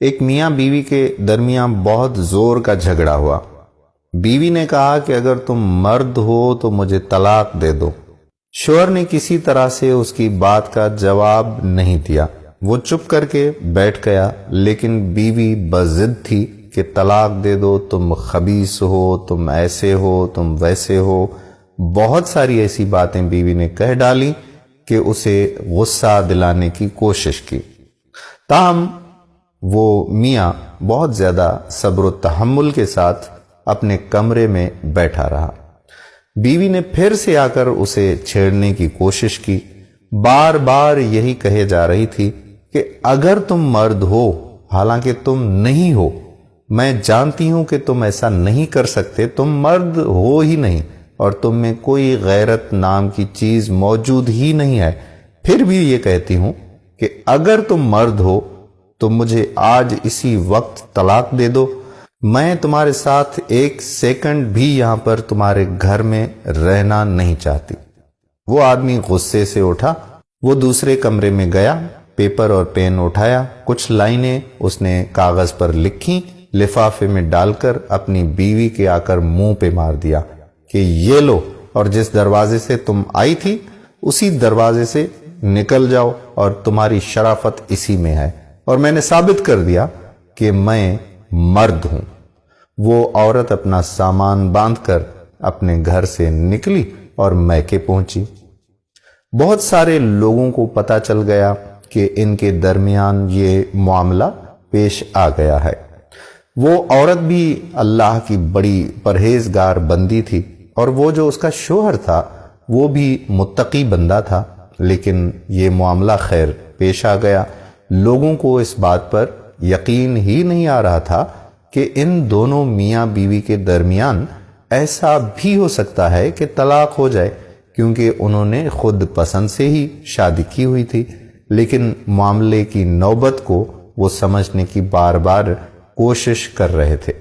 ایک میاں بیوی کے درمیان بہت زور کا جھگڑا ہوا۔ بیوی نے کہا کہ اگر تم مرد ہو تو مجھے طلاق دے دو۔ شوہر نے کسی طرح سے اس کی بات کا جواب نہیں دیا، وہ چپ کر کے بیٹھ گیا، لیکن بیوی بضد تھی کہ طلاق دے دو، تم خبیث ہو، تم ایسے ہو، تم ویسے ہو۔ بہت ساری ایسی باتیں بیوی نے کہہ ڈالی کہ اسے غصہ دلانے کی کوشش کی، تاہم وہ میاں بہت زیادہ صبر و تحمل کے ساتھ اپنے کمرے میں بیٹھا رہا۔ بیوی نے پھر سے آ کر اسے چھیڑنے کی کوشش کی، بار بار یہی کہے جا رہی تھی کہ اگر تم مرد ہو، حالانکہ تم نہیں ہو، میں جانتی ہوں کہ تم ایسا نہیں کر سکتے، تم مرد ہو ہی نہیں اور تم میں کوئی غیرت نام کی چیز موجود ہی نہیں ہے، پھر بھی یہ کہتی ہوں کہ اگر تم مرد ہو تو مجھے آج اسی وقت طلاق دے دو، میں تمہارے ساتھ ایک سیکنڈ بھی یہاں پر تمہارے گھر میں رہنا نہیں چاہتی۔ وہ آدمی غصے سے اٹھا، وہ دوسرے کمرے میں گیا، پیپر اور پین اٹھایا، کچھ لائنیں اس نے کاغذ پر لکھی، لفافے میں ڈال کر اپنی بیوی کے آ کر منہ پہ مار دیا کہ یہ لو، اور جس دروازے سے تم آئی تھی اسی دروازے سے نکل جاؤ، اور تمہاری شرافت اسی میں ہے، اور میں نے ثابت کر دیا کہ میں مرد ہوں۔ وہ عورت اپنا سامان باندھ کر اپنے گھر سے نکلی اور میکے پہنچی۔ بہت سارے لوگوں کو پتہ چل گیا کہ ان کے درمیان یہ معاملہ پیش آ گیا ہے۔ وہ عورت بھی اللہ کی بڑی پرہیزگار بندی تھی، اور وہ جو اس کا شوہر تھا وہ بھی متقی بندہ تھا، لیکن یہ معاملہ خیر پیش آ گیا۔ لوگوں کو اس بات پر یقین ہی نہیں آ رہا تھا کہ ان دونوں میاں بیوی کے درمیان ایسا بھی ہو سکتا ہے کہ طلاق ہو جائے، کیونکہ انہوں نے خود پسند سے ہی شادی کی ہوئی تھی، لیکن معاملے کی نوبت کو وہ سمجھنے کی بار بار کوشش کر رہے تھے۔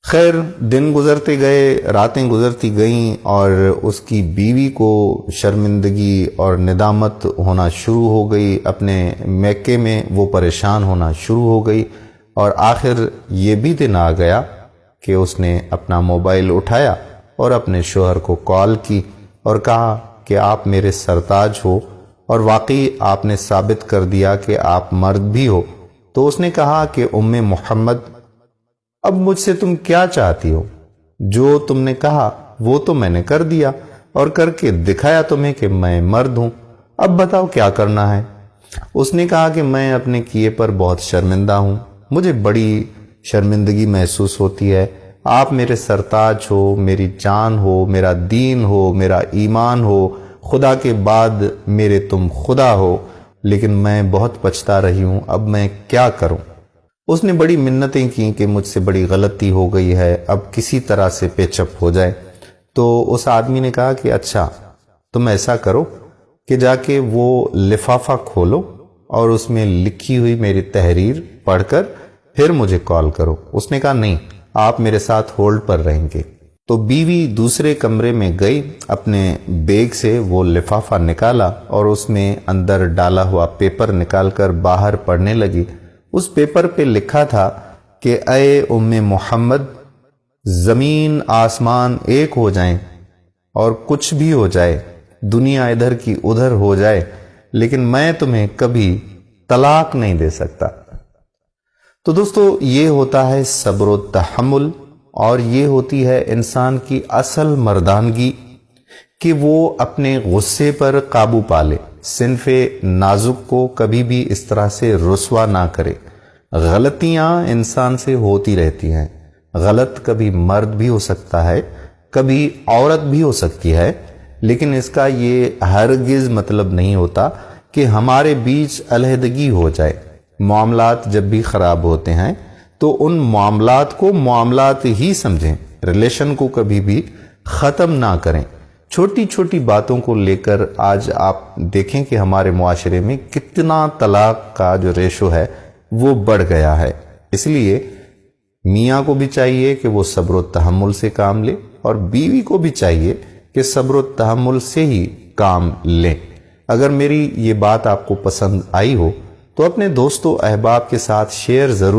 خیر، دن گزرتے گئے، راتیں گزرتی گئیں، اور اس کی بیوی کو شرمندگی اور ندامت ہونا شروع ہو گئی، اپنے میکے میں وہ پریشان ہونا شروع ہو گئی، اور آخر یہ بھی دن آ گیا کہ اس نے اپنا موبائل اٹھایا اور اپنے شوہر کو کال کی اور کہا کہ آپ میرے سرتاج ہو، اور واقعی آپ نے ثابت کر دیا کہ آپ مرد بھی ہو۔ تو اس نے کہا کہ ام محمد، اب مجھ سے تم کیا چاہتی ہو؟ جو تم نے کہا وہ تو میں نے کر دیا اور کر کے دکھایا تمہیں کہ میں مرد ہوں، اب بتاؤ کیا کرنا ہے؟ اس نے کہا کہ میں اپنے کیے پر بہت شرمندہ ہوں، مجھے بڑی شرمندگی محسوس ہوتی ہے، آپ میرے سرتاج ہو، میری جان ہو، میرا دین ہو، میرا ایمان ہو، خدا کے بعد میرے تم خدا ہو، لیکن میں بہت پچھتا رہی ہوں، اب میں کیا کروں؟ اس نے بڑی منتیں کی کہ مجھ سے بڑی غلطی ہو گئی ہے، اب کسی طرح سے پیچ اپ ہو جائے۔ تو اس آدمی نے کہا کہ اچھا، تم ایسا کرو کہ جا کے وہ لفافہ کھولو اور اس میں لکھی ہوئی میری تحریر پڑھ کر پھر مجھے کال کرو۔ اس نے کہا نہیں، آپ میرے ساتھ ہولڈ پر رہیں گے۔ تو بیوی دوسرے کمرے میں گئی، اپنے بیگ سے وہ لفافہ نکالا اور اس میں اندر ڈالا ہوا پیپر نکال کر باہر پڑھنے لگی۔ اس پیپر پہ لکھا تھا کہ اے ام محمد، زمین آسمان ایک ہو جائیں اور کچھ بھی ہو جائے، دنیا ادھر کی ادھر ہو جائے، لیکن میں تمہیں کبھی طلاق نہیں دے سکتا۔ تو دوستو، یہ ہوتا ہے صبر و تحمل، اور یہ ہوتی ہے انسان کی اصل مردانگی کہ وہ اپنے غصے پر قابو پالے، صنف نازک کو کبھی بھی اس طرح سے رسوا نہ کرے۔ غلطیاں انسان سے ہوتی رہتی ہیں، غلط کبھی مرد بھی ہو سکتا ہے، کبھی عورت بھی ہو سکتی ہے، لیکن اس کا یہ ہرگز مطلب نہیں ہوتا کہ ہمارے بیچ علیحدگی ہو جائے۔ معاملات جب بھی خراب ہوتے ہیں تو ان معاملات کو معاملات ہی سمجھیں، ریلیشن کو کبھی بھی ختم نہ کریں۔ چھوٹی چھوٹی باتوں کو لے کر آج آپ دیکھیں کہ ہمارے معاشرے میں کتنا طلاق کا جو ریشو ہے وہ بڑھ گیا ہے۔ اس لیے میاں کو بھی چاہیے کہ وہ صبر و تحمل سے کام لے، اور بیوی کو بھی چاہیے کہ صبر و تحمل سے ہی کام لیں۔ اگر میری یہ بات آپ کو پسند آئی ہو تو اپنے دوستوں احباب کے ساتھ شیئر ضرور